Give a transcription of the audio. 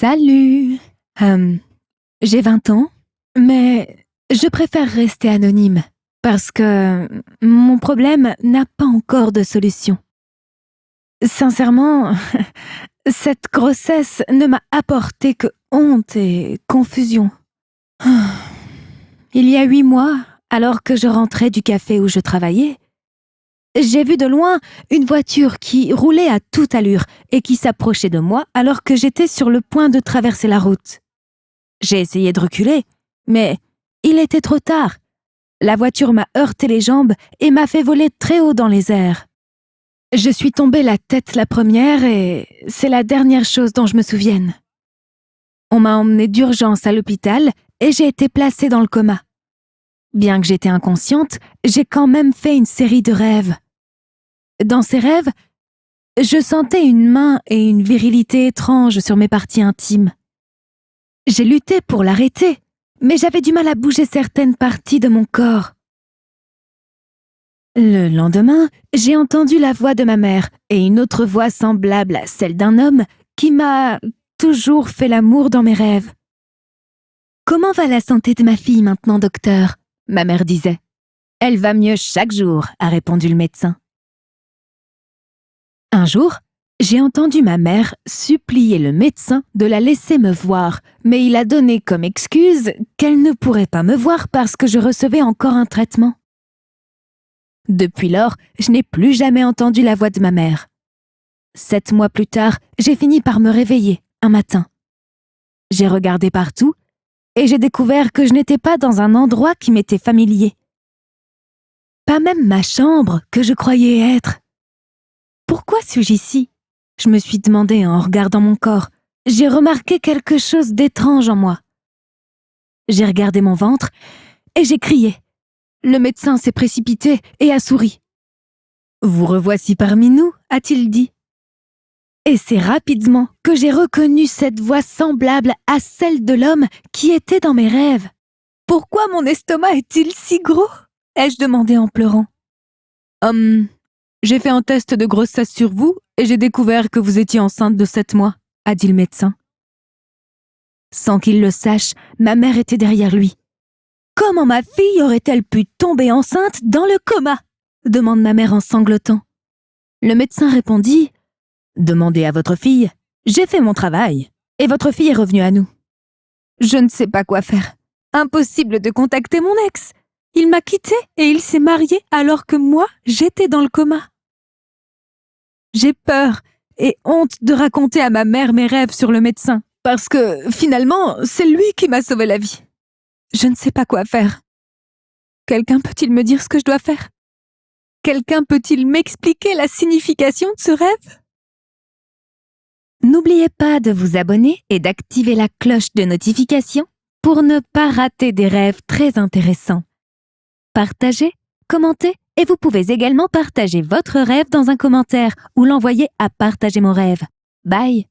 Salut! J'ai 20 ans, mais je préfère rester anonyme parce que mon problème n'a pas encore de solution. Sincèrement, cette grossesse ne m'a apporté que honte et confusion. Il y a 8 mois, alors que je rentrais du café où je travaillais, j'ai vu de loin une voiture qui roulait à toute allure et qui s'approchait de moi alors que j'étais sur le point de traverser la route. J'ai essayé de reculer, mais il était trop tard. La voiture m'a heurté les jambes et m'a fait voler très haut dans les airs. Je suis tombée la tête la première et c'est la dernière chose dont je me souvienne. On m'a emmenée d'urgence à l'hôpital et j'ai été placée dans le coma. Bien que j'étais inconsciente, j'ai quand même fait une série de rêves. Dans ces rêves, je sentais une main et une virilité étranges sur mes parties intimes. J'ai lutté pour l'arrêter, mais j'avais du mal à bouger certaines parties de mon corps. Le lendemain, j'ai entendu la voix de ma mère et une autre voix semblable à celle d'un homme qui m'a toujours fait l'amour dans mes rêves. « Comment va la santé de ma fille maintenant, docteur ?» ma mère disait. « Elle va mieux chaque jour », a répondu le médecin. Un jour, j'ai entendu ma mère supplier le médecin de la laisser me voir, mais il a donné comme excuse qu'elle ne pourrait pas me voir parce que je recevais encore un traitement. Depuis lors, je n'ai plus jamais entendu la voix de ma mère. 7 mois plus tard, j'ai fini par me réveiller, un matin. J'ai regardé partout et j'ai découvert que je n'étais pas dans un endroit qui m'était familier. Pas même ma chambre que je croyais être. Pourquoi suis-je ici ? Je me suis demandé en regardant mon corps. J'ai remarqué quelque chose d'étrange en moi. J'ai regardé mon ventre et j'ai crié. Le médecin s'est précipité et a souri. « Vous revoici parmi nous », a-t-il dit. Et c'est rapidement que j'ai reconnu cette voix semblable à celle de l'homme qui était dans mes rêves. « Pourquoi mon estomac est-il si gros ?» ai-je demandé en pleurant. J'ai fait un test de grossesse sur vous et j'ai découvert que vous étiez enceinte de 7 mois, a dit le médecin. Sans qu'il le sache, ma mère était derrière lui. « Comment ma fille aurait-elle pu tomber enceinte dans le coma ?» demande ma mère en sanglotant. Le médecin répondit « Demandez à votre fille, j'ai fait mon travail et votre fille est revenue à nous. » Je ne sais pas quoi faire. Impossible de contacter mon ex. Il m'a quittée et il s'est marié alors que moi, j'étais dans le coma. J'ai peur et honte de raconter à ma mère mes rêves sur le médecin, parce que finalement, c'est lui qui m'a sauvé la vie. Je ne sais pas quoi faire. Quelqu'un peut-il me dire ce que je dois faire ? Quelqu'un peut-il m'expliquer la signification de ce rêve ? N'oubliez pas de vous abonner et d'activer la cloche de notification pour ne pas rater des rêves très intéressants. Partagez, commentez et vous pouvez également partager votre rêve dans un commentaire ou l'envoyer à Partager mon rêve. Bye!